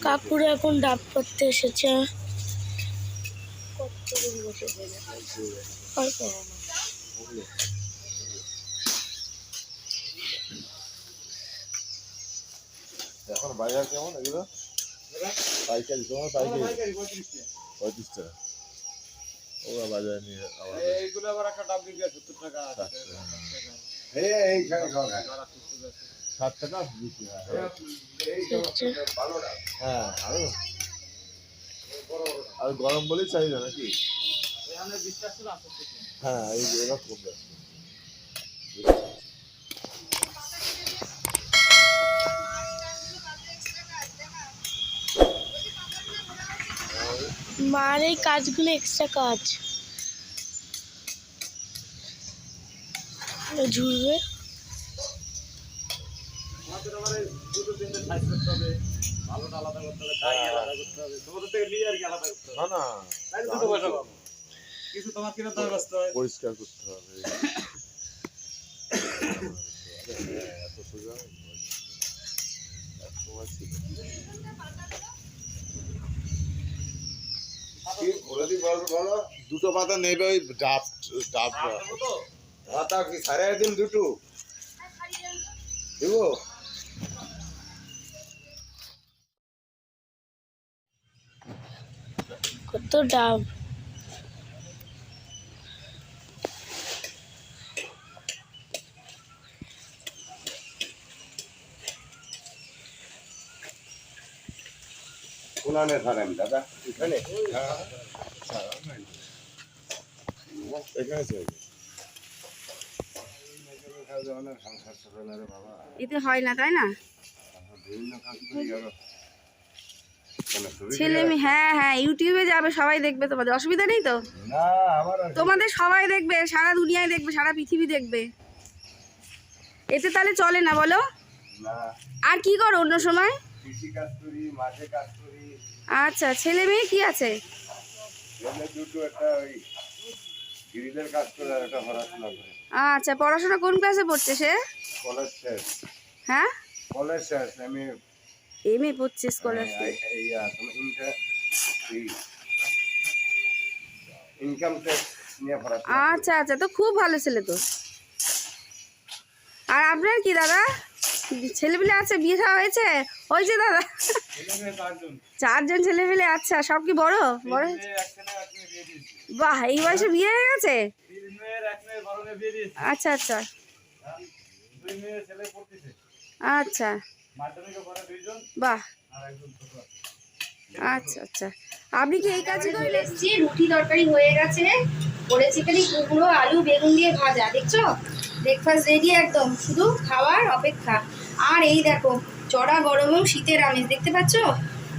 কাকুরা এখন ডাব করতে এসেছে। এখন বাজার কেমন এগুলো? পাইকারি তোমার পাইকারি 35 টাকা। ওরা বাজারে নিয়ে আবার এইগুলো আবার একটা ডাব বিক্রি 70 টাকা 60 টাকা বিক্রি হয়। হ্যাঁ আর গরম বলেই চাহিদা নাকি? হ্যাঁ এই এরকম মার এই কাজগুলো এক্সট্রা কাজ। ঝুড়বে পরিষ্কার করতে হবে। এত সোজা সময় ছিল। দুটো পাতা নেবে ওই ডাব পাতা কি সাড়ে দিন দুটো দেবো। কত ডাব। কোনানে ধরেন দাদা এখানে এখানে এতে হয় না তাই না? ছেলে মেয়ে হ্যাঁ হ্যাঁ ইউটিউবে যাবে, সবাই দেখবে, তোমাদের অসুবিধা নেই তো? তোমাদের সবাই দেখবে, সারা দুনিয়ায় দেখবে, সারা পৃথিবী দেখবে। এতে তাহলে চলে না বলো? আর কি করো অন্য সময়? আচ্ছা ছেলে মেয়ে কি আছে? আচ্ছা পড়াশোনা কোন ক্লাসে পড়ছে সে? হ্যাঁ এমএ পড়ছে স্কলারশিপ। আচ্ছা আচ্ছা তো খুব ভালো ছেলে তো। আর আপনার কি দাদা ছেলেপিলে আছে? বিয়ে দেওয়া হয়েছে? হয়েছে দাদা? 4জন ছেলেপিলে। আচ্ছা সব কি বড় বড়? বাহ এই বয়সে বিয়ে হয়ে গেছে? আচ্ছা আচ্ছা আচ্ছা বাহ আচ্ছা আচ্ছা। আপনি কি এই কাজই করে এসেছি? রুটি তরকারি হয়ে গেছে, করেছি খালি কুমড়ো আলু বেগুন দিয়ে ভাজা। দেখছো ব্রেকফাস্ট রেডি একদম, শুধু খাওয়ার অপেক্ষা। আর এই দেখো চড়া গরমেও শীতের আমেজ, দেখতে পাচ্ছ?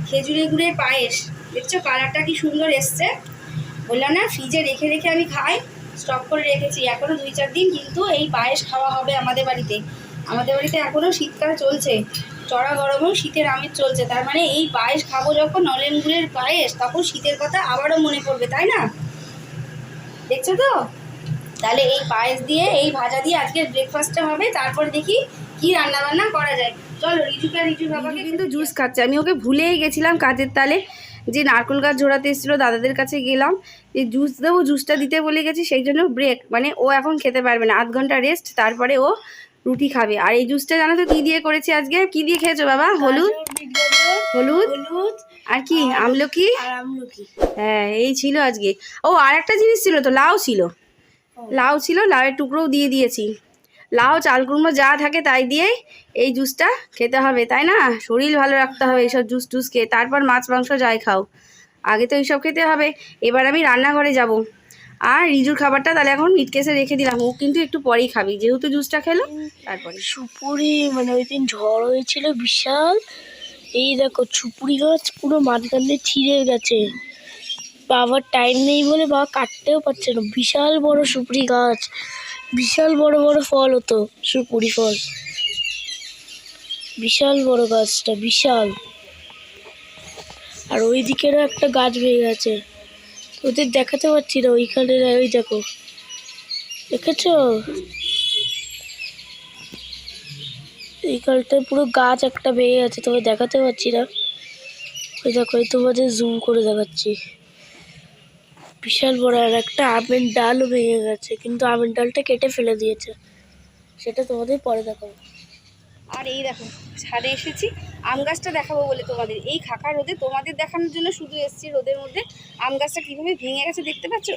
খেজুরে গুড়ের পায়েস, দেখছো কালারটা কি সুন্দর এসছে। বললাম না ফ্রিজে রেখে রেখে আমি খাই, স্টক করে রেখেছি এখনো 2-4 দিন, কিন্তু এই পায়েস খাওয়া হবে আমাদের বাড়িতে। আমাদের বাড়িতে এখনো শীতকাল চলছে, চড়া গরমেও শীতের আমেজ চলছে। তার মানে এই পায়েস খাবো যখন, নলেন গুড়ের পায়েস, তখন শীতের কথা আবারও মনে পড়বে, তাই না? দেখছো তো? তাহলে এই পায়েস দিয়ে এই ভাজা দিয়ে আজকের ব্রেকফাস্টটা হবে, তারপর দেখি কি রান্না বান্না করা যায়। চলো রিজুকে আর রিজুর বাবাকে কিন্তু জুস খাচ্ছে। আমি ওকে ভুলেই গেছিলাম কাজের তালে, যে নারকেল গাছ ঝোড়াতে এসেছিলো দাদাদের কাছে গেলাম, যে জুস দেবো, জুসটা দিতে বলে গেছি, সেই জন্য ব্রেক, মানে ও এখন খেতে পারবে না, আধ ঘন্টা রেস্ট, তারপরে ও রুটি খাবে। আর এই জুসটা জানো তো কী দিয়ে করেছি আজকে? কী দিয়ে খেয়েছো বাবা? হলুদ হলুদ আর কি আমলকি। হ্যাঁ এই ছিল আজকে। ও আর একটা জিনিস ছিল তো, লাউ ছিল, লাউ ছিল, লাউয়ের টুকরোও দিয়ে দিয়েছি। লাউ চালকুমড়ো যা থাকে তাই দিয়েই এই জুসটা খেতে হবে, তাই না? শরীর ভালো রাখতে হবে এইসব জুস টুস খেয়ে, তারপর মাছ মাংস যাই খাও, আগে তো এইসব খেতে হবে। এবার আমি রান্নাঘরে যাব। আর রিজুর খাবারটা তাহলে এখন মিটকেসে রেখে দিলাম, ও কিন্তু একটু পরেই খাবি, যেহেতু জুসটা খেলো। তারপরে সুপুরি, মানে ওই দিন ঝড় হয়েছিল বিশাল। এই দেখো সুপুরি গাছ পুরো মাঝখান দিয়ে ছিঁড়ে গেছে, বাবার টাইম নেই বলে বাবা কাটতেও পারছে না। বিশাল বড় সুপুরি গাছ, বিশাল বড় বড় ফল হতো, সুপুরি ফল, বিশাল বড় গাছটা, বিশাল। আর ওই দিকেরও একটা গাছ ভেঙে গেছে, ওদের দেখাতে পারছি না, ওইখানে ওই দেখো, দেখেছো? এই গাছটায় পুরো গাছ একটা ভেঙে গেছে, তবে দেখাতে পারছি না। ওই দেখো, এই তোমাদের জুম করে দেখাচ্ছি, বিশাল বড়। আর একটা আমের ডালও ভেঙে গেছে, কিন্তু আমের ডালটা কেটে ফেলে দিয়েছে, সেটা তোমাদের পরে দেখাবো। আর এই দেখো ছাদে এসেছি আম গাছটা দেখাবো বলে তোমাদের, এই খাকা রোদে তোমাদের দেখানোর জন্য শুধু এসেছি। রোদের মধ্যে আম গাছটা কীভাবে ভেঙে গেছে দেখতে পাচ্ছ?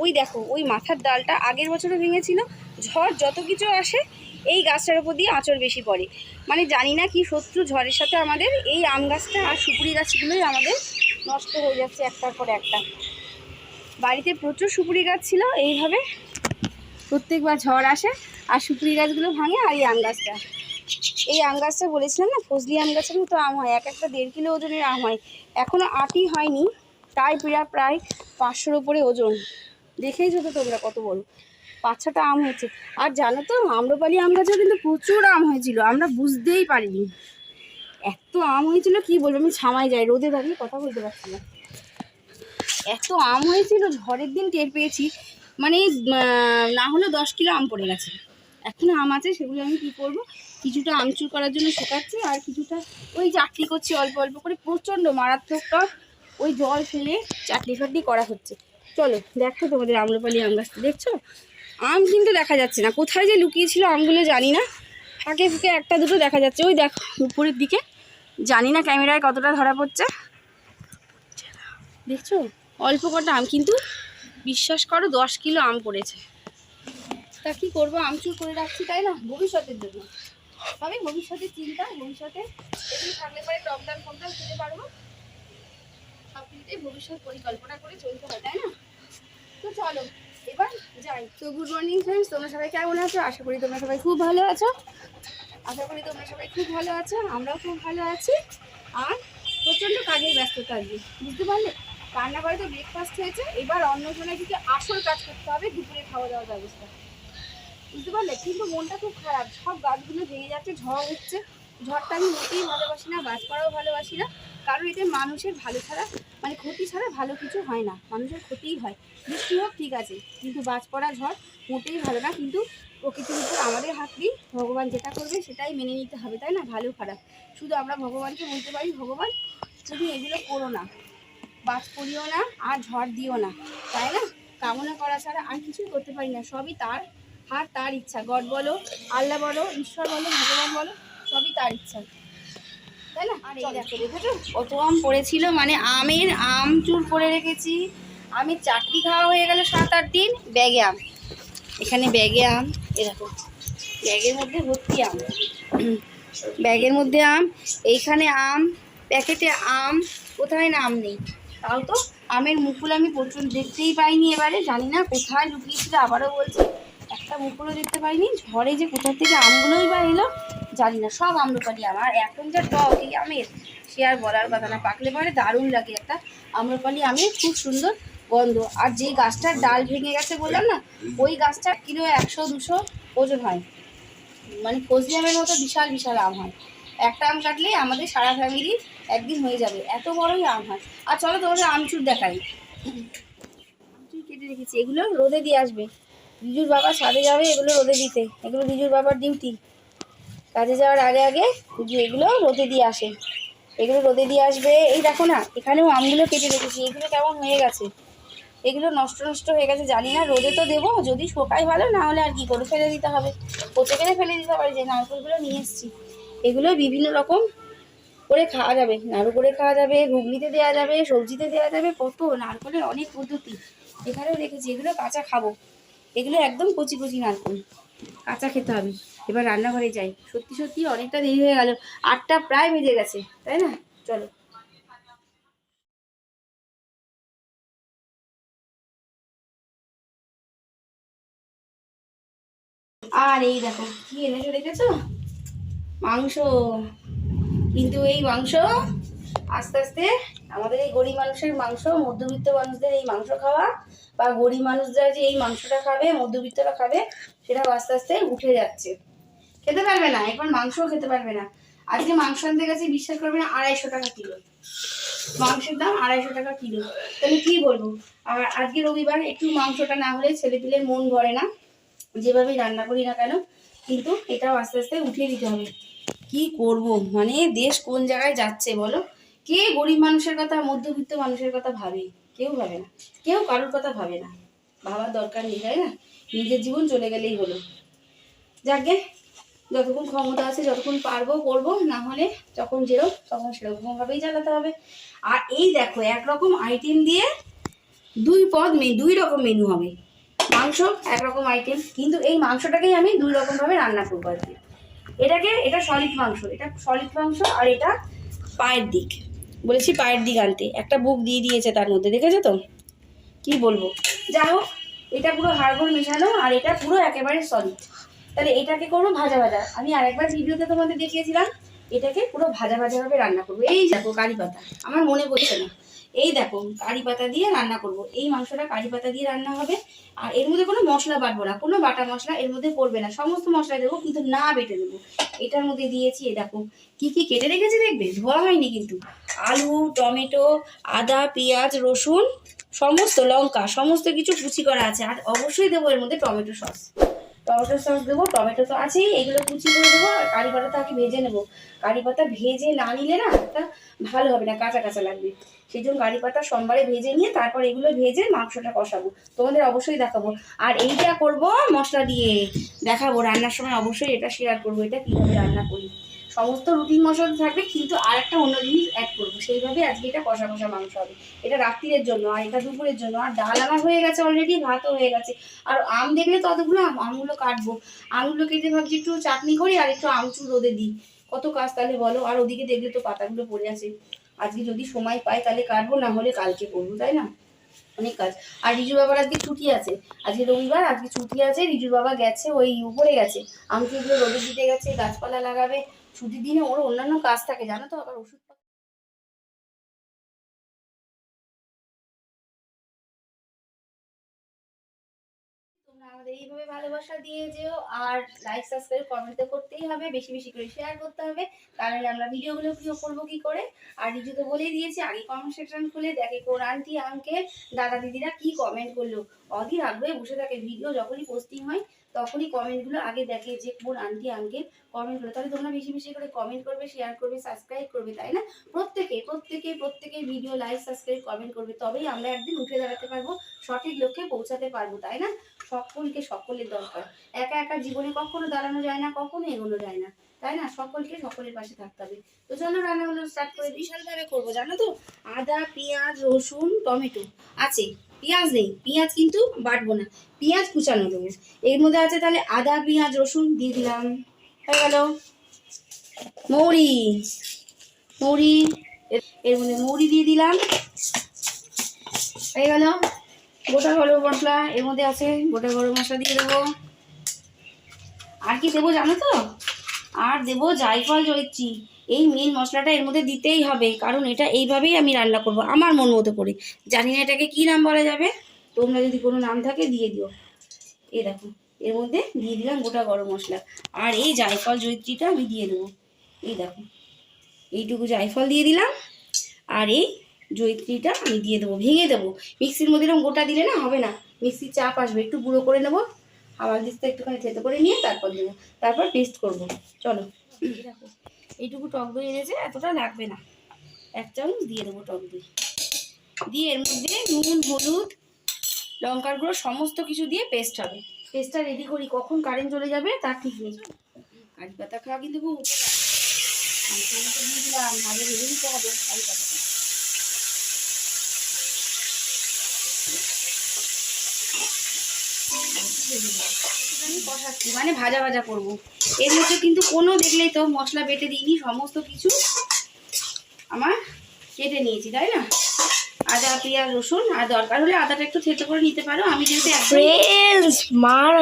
ওই দেখো, ওই মাথার ডালটা আগের বছরও ভেঙেছিল। ঝড় যত কিছু আসে এই গাছটার উপর দিয়ে আঁচড় বেশি পড়ে। মানে জানি না কি শত্রু ঝড়ের সাথে আমাদের এই আম গাছটা আর সুপুরি গাছগুলোই আমাদের নষ্ট হয়ে যাচ্ছে একটার পর একটা। বাড়িতে প্রচুর সুপুরি গাছ ছিল, এইভাবে প্রত্যেকবার ঝড় আসে আর সুপুরি গাছগুলো ভাঙে। আর এই আম গাছটা বলেছিলাম না ফজলি আম গাছের মতো আম হয়, এক একটা 1.5 কিলো ওজনের আম হয়। এখনও আটই হয়নি, তাই প্রায় 500-র উপরে ওজন। দেখেইছো তো তোমরা কত বড় 5-6টা আম হয়েছে। আর জানো তো আম্রপালি আম গাছেও কিন্তু প্রচুর আম হয়েছিল, আমরা বুঝতেই পারিনি এত আম হয়েছিল। কি বলবো, আমি ছামাই যাই, রোদে দাঁড়িয়ে কথা বলতে পারছি না, এত আম হয়েছিল। ঝড়ের দিন টের পেয়েছি, মানে না হলেও 10 কিলো আম পড়ে গেছে। এখনো আম আছে, সেগুলো আমি কী করবো, কিছুটা আমচুর করার জন্য শেখাচ্ছি, আর কিছুটা ওই চাটনি করছি অল্প অল্প করে। প্রচণ্ড মারাত্মক টক, ওই জল ফেলে চাটনি ফাটনি করা হচ্ছে। চলো দেখো তোমাদের আম্রপালি আম গাছটা, দেখছো আম কিন্তু দেখা যাচ্ছে না, কোথায় যে লুকিয়েছিল আমগুলো জানি না। ফাঁকে ফুঁকে একটা দুটো দেখা যাচ্ছে, ওই দেখো উপরের দিকে, জানি না ক্যামেরায় কতটা ধরা পড়ছে, দেখছো অল্প কটা আম, কিন্তু বিশ্বাস করো 10 কিলো আম পড়েছে। তা কী করবো, আমচুর করে রাখছি তাই না, ভবিষ্যতের জন্য। তবে ভবিষ্যতের চিন্তা, ভবিষ্যতে এগুলো থাকলে পরে টকডাল ফকডাল খেতে পারবো। সব কিছুতেই ভবিষ্যৎ পরিকল্পনা করে চলতে হয় তাই না। তো চলো এবার যাই। তো গুড মর্নিং ফ্রেন্ডস, তোমরা সবাই কেমন আছো? আশা করি তোমরা সবাই খুব ভালো আছো। আমরাও খুব ভালো আছি। আর প্রচণ্ড কাজের ব্যস্ততা আজকে, বুঝতে পারলে। রান্নাঘরে তো ব্রেকফাস্ট হয়েছে, এবার অন্যজনের দিকে আসল কাজ করতে হবে, দুপুরে খাওয়া দাওয়ার ব্যবস্থা, বুঝতে পারলে। কিন্তু মনটা খুব খারাপ, সব গাছগুলো ভেঙে যাচ্ছে, ঝড় হচ্ছে। ঝড়টা আমি মোটেই ভালোবাসি না, গাছ করাও ভালোবাসি না, কারণ এতে মানুষের ভালো ছাড়া, মানে ক্ষতি ছাড়া ভালো কিছু হয় না, মানুষের ক্ষতিই হয়। বৃষ্টি হোক ঠিক আছে, কিন্তু গাছ পড়া ঝড় মোটেই ভালো না। কিন্তু প্রকৃতির উপর আমাদের হাত দিই, ভগবান যেটা করবে সেটাই মেনে নিতে হবে তাই না, ভালো খারাপ। শুধু আমরা ভগবানকে বলতে পারি, ভগবান তুমি এগুলো করো না, বাজ পড়িও না আর ঝড় দিও না, তাই না। কামনা করা ছাড়া আর কিছুই করতে পারি না, সবই তার হাত, তার ইচ্ছা। গড বলো, আল্লাহ বলো, ঈশ্বর বলো, ভগবান বলো, সবই তার ইচ্ছা, তাই না। আর এই দেখো, দেখেছো কত আম পড়েছিল, মানে আমের আমচুর করে রেখেছি। আমের চাটনি খাওয়া হয়ে গেল 7-8 দিন। ব্যাগে আম, এখানে ব্যাগে আম, এ দেখো ব্যাগের মধ্যে ভর্তি আম, ব্যাগের মধ্যে আম, এইখানে আম, প্যাকেটে আম, কোথায় না আম নেই। তাও তো আমের মুকুল আমি প্রচুর দেখতেই পাইনি এবারে, জানি না কোথায় লুকিয়েছিল। আবারও বলছি, একটা মুকুলও দেখতে পাইনি। ঝড়ে যে কোথা থেকে আমগুলোই বা এলো জানি না, সব আম্রপালি আম। আর এখন যা টক এই আমের, সে আর বলার কথা না। পাকলে পরে দারুণ লাগে, একটা আম্রপালি আমের খুব সুন্দর গন্ধ। আর যে গাছটার ডাল ভেঙে গেছে বললাম না, ওই গাছটার কিলো 100-200 ওজন হয়, মানে ফজলি আমের মতো বিশাল বিশাল আম হয়। একটা আম কাটলেই আমাদের সারা ফ্যামিলি একদিন হয়ে যাবে, এত বড়ই আম হয়। আর চলো তোমাদের আমচুর দেখাই, আমচুর কেটে রেখেছি, এগুলো রোদে দিয়ে আসবে। রিজুর বাবা ছাদে যাবে এগুলো রোদে দিতে, এগুলো রিজুর বাবার ডিউটি। কাজে যাওয়ার আগে আগে এগুলো রোদে দিয়ে আসে, এগুলো রোদে দিয়ে আসবে। এই দেখো না, এখানেও আমগুলো কেটে রেখেছি, এগুলো কেমন হয়ে গেছে, এগুলো নষ্ট নষ্ট হয়ে গেছে, জানি না। রোদে তো দেবো, যদি শোকায় ভালো, না হলে আর কি করে ফেলে দিতে হবে, পচে গেলে ফেলে দিতে পারি। যে নারকেলগুলো নিয়ে এসেছি, এগুলো বিভিন্ন রকম করে খাওয়া যাবে, নাড়ু করে খাওয়া যাবে, ঘুগনিতে দেওয়া যাবে, সবজিতে দেওয়া যাবে, কত নারকেলের অনেক পদ্ধতি। এখানেও রেখেছি, এগুলো কাঁচা খাবো, এগুলো একদম কচি কচি নারকেল, কাঁচা খেতে হবে। এবার রান্নাঘরে যাই, সত্যি সত্যি অনেকটা দেরি হয়ে গেল, 8টা প্রায় বেজে গেছে তাই না। চলো। আর এই দেখো কি এনেছো দেখেছো, মাংস। কিন্তু এই মাংস আস্তে আস্তে আমাদের এই গরিব মানুষের মাংস, মধ্যবিত্ত মানুষদের এই মাংস খাওয়া, বা গরিব মানুষরা যে এই মাংসটা খাবে, মধ্যবিত্তরা খাবে, সেটা আস্তে আস্তে উঠে যাচ্ছে। খেতে পারবে না, এখন মাংসও খেতে পারবে না। আজকে মাংস আনতে গেছে, বিশ্বাস করবে না, 250 টাকা কিলো মাংসের দাম, 250 টাকা কিলো। তাহলে কি বলবো। আর আজকে রবিবার, একটু মাংসটা না হলে ছেলেপিলের মন ভরে না, যেভাবেই রান্না করি না কেন। কিন্তু এটাও আস্তে আস্তে উঠিয়ে দিতে হবে। কি করব, মানে দেশ কোন জায়গায় যাচ্ছে বলো। কে গরিব মানুষের কথা, মধ্যবিত্ত মানুষের কথা ভাবে? কেউ ভাবে না, কেউ কারোর কথা ভাবে না, ভাবার দরকার নেই, তাই না? নিজের জীবন চলে গেলেই হলো। যাকে যতক্ষণ ক্ষমতা আছে, যতক্ষণ পারবো করবো, না হলে যখন যেরকম তখন সেরকম ভাবেই চালাতে হবে। আর এই দেখো, একরকম আইটেম দিয়ে দুই রকম মেনু হবে। মাংস একরকম আইটেম, কিন্তু এই মাংসটাকেই আমি 2 রকম ভাবে রান্না করবো আর কি। এটা সলিড মাংস, আর এটা পায়ের দিক। বলেছি পায়ের দিক আনতে, একটা বুক দিয়ে দিয়েছে তার মধ্যে, দেখেছো তো? কি বলবো, যাই হোক, এটা পুরো হাড়গোড় মেশানো আর এটা পুরো একেবারে সলিড। তাহলে এটাকে করবো ভাজা ভাজা। আমি আরেকবার ভিডিওতে তোমাদের দেখিয়েছিলাম, এটাকে পুরো ভাজা ভাজা ভাবে রান্না করবো। এই দেখো কারি পাতা, আমার মনে পড়ছে না, এই দেখো কারি পাতা দিয়ে রান্না করব। এই মাংসটা কারি পাতা দিয়ে রান্না হবে। আর এর মধ্যে কোনো মশলা বাটবো না, কোনো বাটা মশলা এর মধ্যে পড়বে না, সমস্ত মশলা দেবো কিন্তু না বেটে দেবো। এটার মধ্যে দিয়েছি, এ দেখো কি কি কেটে রেখেছি, দেখবে ধোয়া হয়নি কিন্তু। আলু, টমেটো, আদা, পেঁয়াজ, রসুন, সমস্ত লঙ্কা, সমস্ত কিছু কুচি করা আছে। আর অবশ্যই দেবো এর মধ্যে টমেটো সস দেবো। টমেটো তো আছেই, এগুলো কুচি করে দেবো। আর কারি পাতাটা আগে ভেজে নেবো। কারি পাতা ভেজে না নিলে না এটা ভালো হবে না, কাঁচা কাঁচা লাগবে। সেই জন্য কারি পাতা সোমবারে ভেজে নিয়ে তারপর এগুলো ভেজে মাংসটা কষাবো, তোমাদের অবশ্যই দেখাবো। আর এইটা করবো মশলা দিয়ে দেখাবো রান্নার সময়, অবশ্যই এটা শেয়ার করবো, এটা কীভাবে রান্না করি। সমস্ত রুটিন মশলা থাকবে, কিন্তু আর একটা অন্য জিনিস অ্যাড করবো, সেইভাবে আজকে এটা কষা কষা মাংস হবে। এটা রাত্রিরের জন্য, আর এটা দুপুরের জন্য। আর ডাল আমার হয়ে গেছে অলরেডি, ভাতও হয়ে গেছে। আর আম দেখলে তো অতগুলো আমগুলো কাটবো। আমগুলো কেটে ভাবছি একটু চাটনি করি আর একটু আমচুর রোদে দিই। কত কাজ তাহলে বলো। আর ওদিকে দেখলে তো পাতাগুলো পড়ে আছে, আজকে যদি সময় পাই তাহলে কাটবো, না হলে কালকে করবো, তাই না? অনেক কাজ। আর রিজুর বাবার আজকে ছুটি আছে, আজকে রবিবার, আজকে ছুটি আছে। রিজুর বাবা গেছে, ওই উপরে গেছে, আমচুরগুলো রোদে দিতে গেছে, গাছপালা লাগাবে। ছুটির দিনে ওর অন্যান্য কাজ থাকে জানো তো, আবার ওষুধ। তোমরা আমাদের এইভাবে ভালোবাসা দিয়ে যেও। আর লাইক, সাবস্ক্রাইব, কমেন্ট তো করতেই হবে, বেশি বেশি করে শেয়ার করতে হবে, তাহলে আমরা ভিডিওগুলো করবো কি করে। আর রিজু তো বলেই দিয়েছি, আগে কমেন্ট সেকশন খুলে দেখে কোন আন্টি, আঙ্কেল, দাদা, দিদিরা কি কমেন্ট করলো। অধীর আগ্রহে বসে থাকে, ভিডিও যখনই পোস্টিং হয় তখনই কমেন্টগুলো আগে দেখে যে কোন আন্টি, আঙ্কেল কমেন্ট করলো। তাহলে তোমরা বেশি বেশি করে কমেন্ট করবে, শেয়ার করবে, সাবস্ক্রাইব করবে, তাই না? প্রত্যেকে ভিডিও লাইক, সাবস্ক্রাইব, কমেন্ট করবে, তবেই আমরা একদিন উঠে দাঁড়াতে পারবো, সঠিক লক্ষ্যে পৌঁছাতে পারবো, তাই না? সকলের দরকার। একা একা জীবনে কখনো দাঁড়ানো যায় না, কখনো এগোনো যায় না, তাই না? সকলের পাশে থাকতে হবে। তো চলো রান্নাগুলো স্টার্ট করে বিশাল ভাবে করবো, জানো তো? আদা, পেঁয়াজ, রসুন, টমেটো আছে, পেঁয়াজ নেই, পেঁয়াজ কিন্তু বাটবো না, পেঁয়াজ কুচানো দেবো এর মধ্যে আছে। তাহলে আদা, পেঁয়াজ, রসুন দিয়ে দিলাম, হয়ে গেল। মৌরি এর মধ্যে মৌরি দিয়ে দিলাম, হয়ে গেল। গোটা গরম মশলা এর মধ্যে আছে, গোটা গরম মশলা দিয়ে দেবো। আর কি দেবো জানো তো? আর দেবো জায়ফল, জয়িত্রী। এই মেন মশলাটা এর মধ্যে দিতেই হবে, কারণ এটা এইভাবেই আমি রান্না করব আমার মন মতো করে। জানি না এটাকে কি নাম বলা যাবে, তোমরা যদি কোনো নাম থাকে দিয়ে দিও। এই দেখো এর মধ্যে দিয়ে দিলাম গোটা গরম মশলা, আর এই জায়ফল, জয়িত্রীটা আমি দিয়ে দেবো। এই দেখো এইটুকু জায়ফল দিয়ে দিলাম, আর এই জয়িত্রীটা আমি দিয়ে দেবো, ভেঙে দেবো। মিক্সির মধ্যে এরকম গোটা দিলে না হবে না, মিক্সির চাপ আসবে, একটু গুঁড়ো করে নেবো, হাওয়াল দিস্তা একটুখানি থেতো করে নিয়ে তারপর দেবো, তারপর পেস্ট করবো। চলো দেখো এইটুকু টক দই এনেছে, এতটা লাগবে না, 1 চামচ দিয়ে দেবো টক দই, দিয়ে এর মধ্যে নুন, হলুদ, লঙ্কার গুঁড়ো সমস্ত কিছু দিয়ে পেস্ট হবে। পেস্টটা রেডি করি, কখন কারেন্ট চলে যাবে তার ঠিক নেই। কারি পাতা খাওয়া কিন্তু খুব উপকার। দিয়ে দিলাম, আগে ভেজে দিতে হবে কারি পাতাটা। আমি কষাচ্ছি, মানে ভাজা ভাজা করবো। এর মধ্যে কিন্তু কোনো দেখলেই তো মশলা বেটে দিইনি, সমস্ত কিছু আমার কেটে নিয়েছি, তাই না? আদা, পেঁয়াজ, রসুন, আর দরকার হলে আদাটা একটু থেতো করে নিতে পারো। আমি যেহেতু ফ্রেন্ডস, মার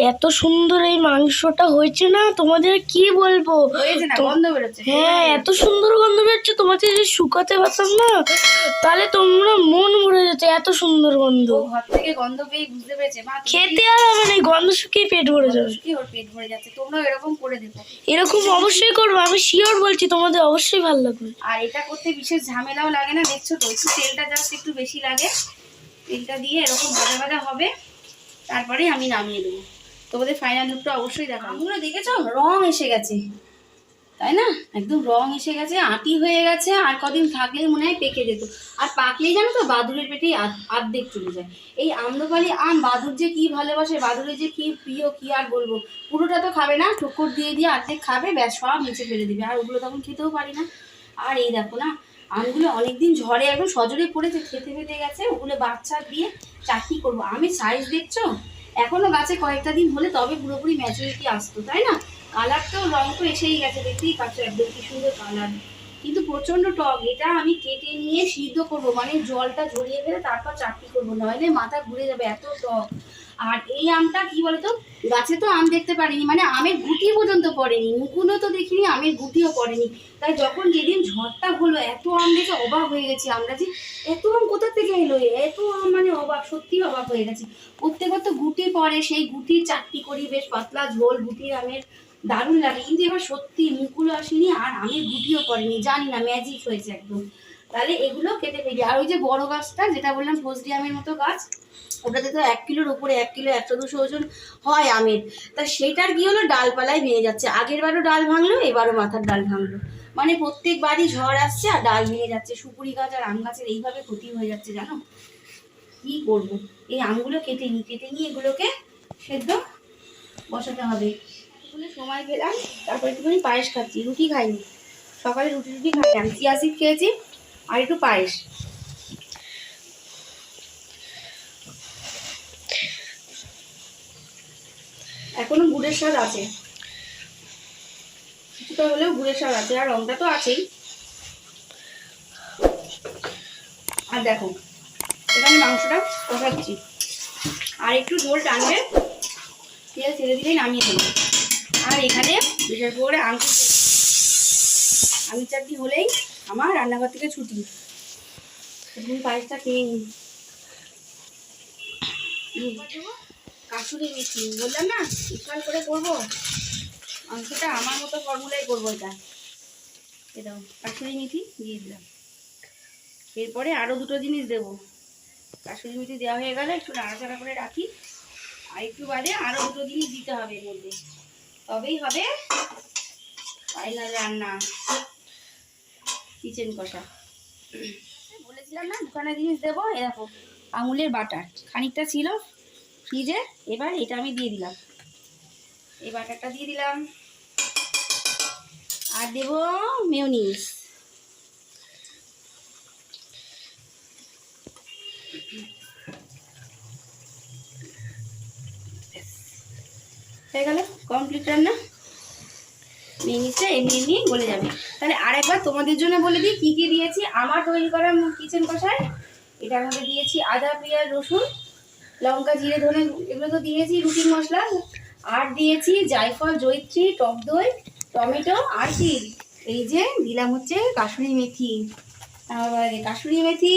এত সুন্দর এই মাংসটা হয়েছে না, তোমাদের কি বলবো। হয়েছে না, গন্ধ বেরোচ্ছে। হ্যাঁ, এত সুন্দর গন্ধ বেরোচ্ছে, তোমাদের যদি শুকাতে পারতাম না তাহলে তোমরা মন ভরে যেত, এত সুন্দর গন্ধ। ও ঘর থেকে গন্ধ পেয়ে বুঝতে পেরেছে, মা খেতে আর হবে না, গন্ধ শুকিয়ে পেট ভরে যাবে। ওর পেট ভরে যাচ্ছে। তোমরাও এরকম করে দেবো, এরকম অবশ্যই করবো, আমি শিওর বলছি, তোমাদের অবশ্যই ভালো লাগবে। আর এটা করতে বিশেষ ঝামেলাও লাগে না, দেখছো তো? একটু তেলটা জাস্ট একটু বেশি লাগে, তেলটা দিয়ে এরকম ভাজা ভাজা হবে, তারপরে আমি নামিয়ে দেবো। তোমাদের ফাইনাল লুকটা অবশ্যই দেখাবো। আমগুলো দেখেছো রং এসে গেছে, তাই না? একদম রং এসে গেছে, আঁটি হয়ে গেছে, আর কদিন থাকলেই মনে হয় পেকে যেত। আর পাকলেই জানো তো বাদুরের পেটেই আর্ধেক চলে যায়। এই আম্রপালি আম বাদুর যে কি ভালোবাসে, বাদুরের যে কি প্রিয়, কি আর বলবো। পুরোটা তো খাবে না, ঠোকর দিয়ে দিয়ে অর্ধেক খাবে, ব্যাস সব নিচে ফেলে দিবে, আর ওগুলো তখন খেতেও পারি না। আর এই দেখো না, আমগুলো অনেকদিন ঝড়ে একদম সজোরে পড়েছে, খেতে ফেতে গেছে, ওগুলো বাচ্চা দিয়ে চাটনি করবো। আমের সাইজ দেখছো, এখনো গাছে কয়েকটা দিন হলে তবে পুরোপুরি ম্যাচুরিটি আসতো, তাই না? কালারটাও রং তো এসেই গেছে, দেখতেই পাচ্ছ একদম কি সুন্দর কালার, কিন্তু প্রচন্ড টক। এটা আমি কেটে নিয়ে সিদ্ধ করবো, মানে জলটা ঝরিয়ে ফেলে তারপর চাটনি করবো, নইলে মাথা ঘুরে যাবে, এত টক। আর এই আমটা কি বলতো, গাছে তো আম দেখতে পারিনি, মানে আমের গুটি পর্যন্ত পড়েনি, মুকুলও তো দেখিনি, আমের গুটিও পড়েনি। তাই যখন যেদিন ঝড়টা হলো, এত আম দেখে অবাক হয়ে গেছি আমরা, যে এত আম কোথা থেকে এলো, এত আম, মানে অবাক, সত্যি অবাক হয়ে গেছি। প্রত্যেকবার তো গুটি পড়ে, সেই গুটির চাটনি করি, বেশ পাতলা ঝোল, গুটির আমের দারুণ লাগে। কিন্তু এবার সত্যি মুকুল আসেনি, আর আমের গুটিও পড়েনি, জানি না ম্যাজিক হয়েছে একদম। তাহলে এগুলো কেটে ফেলি। আর ওই যে বড় গাছটা যেটা বললাম ফজলি আমের মতো গাছ, ওটাতে তো 1 কিলোর উপরে, 1 কিলো 100-200 ওজন হয় আমের। তা সেটার কি হলো, ডালপালায় ভেঙে যাচ্ছে। আগের বারও ডাল ভাঙলো, এবারও মাথার ডাল ভাঙলো, মানে প্রত্যেকবারই ঝড় আসছে আর ডাল ভেঙে যাচ্ছে। সুপুরি গাছ আর আম গাছের এইভাবে ক্ষতি হয়ে যাচ্ছে, জানো কি করবো। এই আমগুলো কেটে নিয়ে এগুলোকে সেদ্ধ বসাতে হবে। সময় পেলাম, তারপরে একটুখানি পায়েস খাচ্ছি, রুটি খাইনি, সকালে রুটি খাইলাম, চিয়া সিড খেয়েছি আর একটু পায়েস। এখনো গুড়ের স্বাদ আছে, কিছুটা হলেও গুড়ের স্বাদ আছে, আর রংটা তো আছেই। আর দেখো এখানে মাংসটা কষাচ্ছি, আর একটু ঝোল টানবে, তেল ছেড়ে দিলেই নামিয়ে দেবো। আর এখানে বিশেষ করে আমির চাটনি হলেই আমার রান্নাঘর থেকে ছুটি। এখন পায়েসটা খেয়ে নিই। কাসুরি মেথি বললাম না, স্পেশাল করে করবো মাংসটা, আমার মতো ফর্মুলাই করবো। এটা কাসুরি মেথি দিয়ে দিলাম, এরপরে আরও 2টো জিনিস দেবো। কাসুরি মেথি দেওয়া হয়ে গেলে একটু নাড়াচাড়া করে রাখি, আর একটু বাদে আরও 2টো জিনিস দিতে হবে এর মধ্যে, তবেই হবে ফাইনাল রান্না, চিকেন কষা। বলেছিলাম না 2খানা জিনিস দেবো, এ দেখো আমুলের বাটার খানিকটা ছিল ফ্রিজে, এবার এটা আমি দিয়ে দিলাম, এই বাটারটা দিয়ে দিলাম, আর দেবো মেয়োনিজ। হয়ে গেল কমপ্লিট রান্না। মেয়োনিজটা এমনি গলে যাবে। তাহলে আরেকবার তোমাদের জন্য বলে দিই কী কী দিয়েছি আমার তৈরি করা কিচেন কষায়। এটার মধ্যে দিয়েছি আদা, পেঁয়াজ, রসুন, লঙ্কা, জিরে, ধনে, এগুলো তো দিয়েছি রুটির মশলা। আর দিয়েছি জায়ফল, জয়িত্রী, টক দই, টমেটো, আর কি এই যে দিলাম হচ্ছে কাসুরি মেথি, কাসুরি মেথি,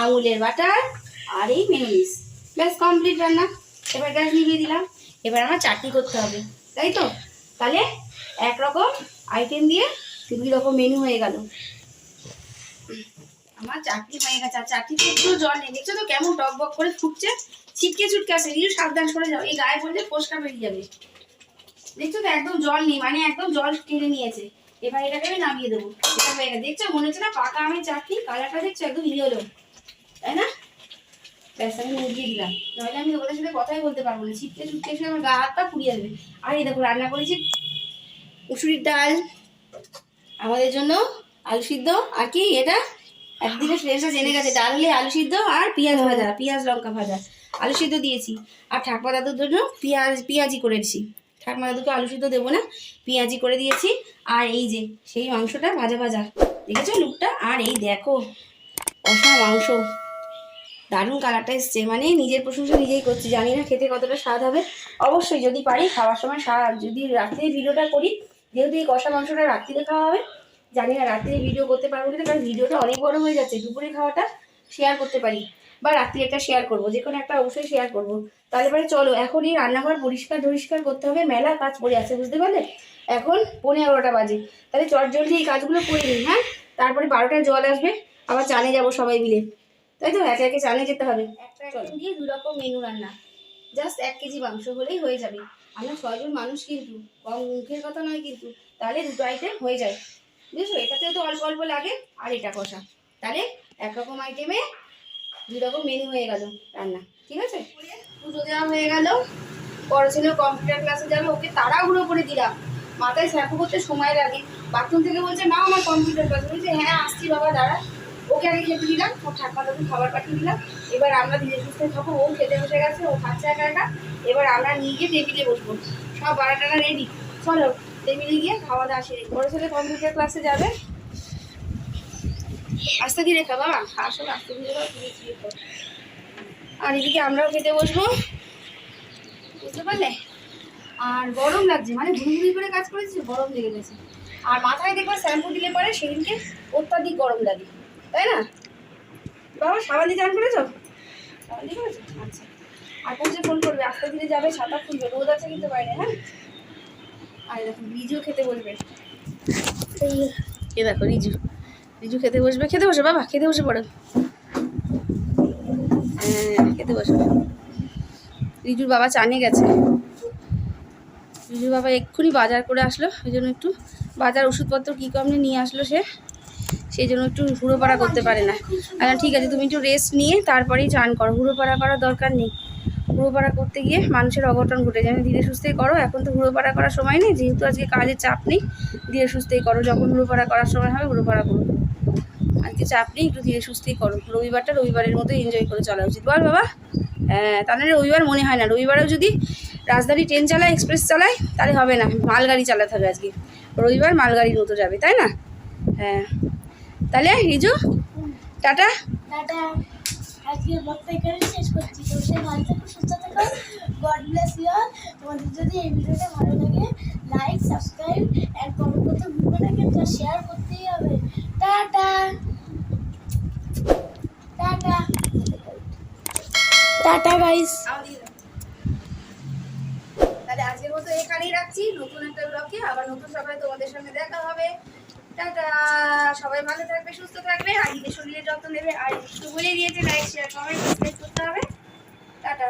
আঙুলের বাটার, আর এই মেয়োনিজ। ব্যাস কমপ্লিট রান্না। এবার গ্যাস নিভিয়ে দিলাম, এবার আমার চাটনি করতে হবে, তাই তো? তাহলে একরকম আইটেম দিয়ে 2 রকম মেনু হয়ে গেল। আমার চাটনি হয়ে গেছে, আর চাটনিতে একটু জল নেই, দেখছো তো কেমন টক বক করে ফুটছে, ছিটকে ছুটকে আসে, একটু সাবধান করে যাও, এই গায়ে পড়লে ফোসকা বেরিয়ে যাবে। দেখছো তো একদম জল নেই, মানে একদম জল টেনে নিয়েছে। এবার এটাকে আমি নামিয়ে দেবো, এটা হয়ে গেছে। দেখছো মনে হচ্ছে না পাকা আমের চাটনি, কালারটা দেখছো একদম ইয়েলো, তাই না? ব্যাস আমি মুড়িয়ে দিলাম, নাহলে আমি ওদের সাথে কথাই বলতে পারবো না, ছিটকে ছুটকে এসে আমার গা হাত পা পুড়িয়ে দেবে। আর এই দেখো রান্না করেছি মুসুরির ডাল, আমাদের জন্য আলু সিদ্ধ, আর কি এটা একদিনে ফ্রেশটা জেনে গেছে, ডাল হলে আলু সিদ্ধ আর পেঁয়াজ ভাজা, পেঁয়াজ লঙ্কা ভাজা, আলু সিদ্ধ দিয়েছি। আর ঠাকমা দাদুর জন্য পেঁয়াজি করেছি, ঠাকমা দাদুকে আলু সিদ্ধ দেবো না, পেঁয়াজি করে দিয়েছি। আর এই যে সেই মাংসটা ভাজা ভাজা, দেখেছো লুকটা? আর এই দেখো কষা মাংস, দারুণ কালারটা এসছে, মানে নিজের প্রশংসা নিজেই করছি, জানি না খেতে কতটা স্বাদ হবে। অবশ্যই যদি পারি খাওয়ার সময় যদি রাত্রে ভিডিওটা করি, যেহেতু এই কষা মাংসটা রাত্রিরে খাওয়া হবে, জানি না রাত্রে ভিডিও করতে পারবো কিনা, কারণ ভিডিওটা অনেক বড় হয়ে যাচ্ছে। দুপুরে খাওয়াটা শেয়ার করতে পারি, বা রাত্রি একটা শেয়ার করবো, যে কোনো একটা অবশ্যই শেয়ার করবো। তাহলে পরে চলো এখন এই রান্নাঘর পরিষ্কার করতে হবে, মেলা কাজ পড়ে আছে, বুঝতে পারলে? এখন 11:15 বাজে, তাহলে চটজলদি এই কাজগুলো করে নিই। হ্যাঁ, তারপরে 12টায় জল আসবে, আবার চানে যাবো সবাই মিলে, তাই তো? একে একে চানে যেতে হবে। একটা দিয়ে 2 রকম মেনু রান্না, জাস্ট 1 কেজি মাংস হলেই হয়ে যাবে। আমরা 6 জন মানুষ কিন্তু, কম মুখের কথা নয় কিন্তু, তাহলে দুটো আইটেম হয়ে যায় বুঝেছো। এটাতেও তো অল্প অল্প লাগে, আর এটা কষা, তাহলে একরকম আইটেমে 2 রকম মেনু হয়ে গেল রান্না। ঠিক আছে, পুজো দেওয়া হয়ে গেল। বড় ছেলে কম্পিউটার ক্লাসে যাবে, ওকে তাড়াহুড়ো করে দিলাম, মাথায় শ্যাম্পু করতে সময় লাগে। বাথরুম থেকে বলছে মা আমার কম্পিউটার ক্লাস, বলছে হ্যাঁ আসছি বাবা দাঁড়া। ওকে আগে খেতে দিলাম, ওর ঠাকুমা তখন খাবার পাঠিয়ে দিলাম। এবার আমরা ধীরে সুস্থে খাবো। ও খেতে বসে গেছে, ও খাচ্ছে একা একা। এবার আমরা নিয়ে গিয়ে টেবিলে বসবো, সব বারাটানা রেডি, চলো টেবিলে গিয়ে খাওয়া দাওয়া সেরে। বড় ছেলে কম্পিউটার ক্লাসে যাবে, আস্তে ধীরে খাবা, আসলে আস্তে ধীরে খাও, ধীরে ধীরে খাও। আর এদিকে আমরাও খেতে বসবো, বুঝতে পারলে। আর গরম লাগছে, মানে ঘুরি করে কাজ করেছি, গরম লেগে গেছে। আর মাথায় দেখবার শ্যাম্পু দিলে পরে সেদিনকে অত্যাধিক গরম লাগে, তাই না বাবা? সাবান দিয়ে চান করেছো? সাবান দিয়ে করেছো? আচ্ছা। আর পৌঁছে ফোন করবে, আস্তে ধীরে যাবে, ছাতা খুলবে, রোদ আছে কিন্তু বাইরে। হ্যাঁ, আর দেখো রিজু খেতে বসবে। এ দেখো রিজু, রিজু খেতে বসবে। খেতে বসে বাবা, খেতে বসে পড়ো। হ্যাঁ খেতে বসবে। রিজুর বাবা চানে গেছে, রিজুর বাবা এক্ষুনি বাজার করে আসলো, ওই জন্য একটু বাজার ওষুধপত্র কী কমনি নিয়ে আসলো সে, সেই জন্য একটু হুড়োপাড়া করতে পারে না। ঠিক আছে, তুমি একটু রেস্ট নিয়ে তারপরেই চান করো, হুড়োপাড়া করার দরকার নেই। হুড়োপাড়া করতে গিয়ে মানুষের অঘটন ঘটে যায়। ধীরে সুস্থেই করো, এখন তো হুড়োপাড়া করার সময় নেই, যেহেতু আজকে কাজের চাপ নেই। ধীরে সুস্থেই করো, যখন হুড়োপাড়া করার সময় হবে হুড়োপাড়া করো। আজকে চাপ নেই, একটু ধীরে সুস্থেই করো। রবিবারটা রবিবারের মতো এনজয় করে চলা উচিত, বল বাবা? হ্যাঁ, তাহলে রবিবার মনে হয় না। রবিবারেও যদি রাজধানী ট্রেন চালায়, এক্সপ্রেস চালায়, তাহলে হবে না, মালগাড়ি চালাতে হবে আজকে। রবিবার মালগাড়ির মতো যাবে, তাই না? হ্যাঁ, তাহলে রিজু টাটা। টাটা, আজকের ব্লগটা এখানে শেষ করছি। তো সে ভালো থাকো, সুস্থ থাকো, গড ব্লেস ইউ অল। তোমাদের যদি এই ভিডিওটা ভালো লাগে, লাইক, সাবস্ক্রাইব অ্যান্ড কমেন্ট করতে ভুলবে না, কিন্তু শেয়ার করতেই হবে। Tata tata tata guys. তাহলে আজকের মতো এখানেই রাখছি, নতুন একটা ব্লগে আবার নতুন সবাই তোমাদের সঙ্গে দেখা হবে। টাটা, সবাই ভালো থাকবে, সুস্থ থাকবে, আর নিজের শরীরের যত্ন নেবে। আর একটু বলে দিয়েছে লাইক, শেয়ার, কমেন্ট, সাবস্ক্রাইব করতে হবে। টাটা।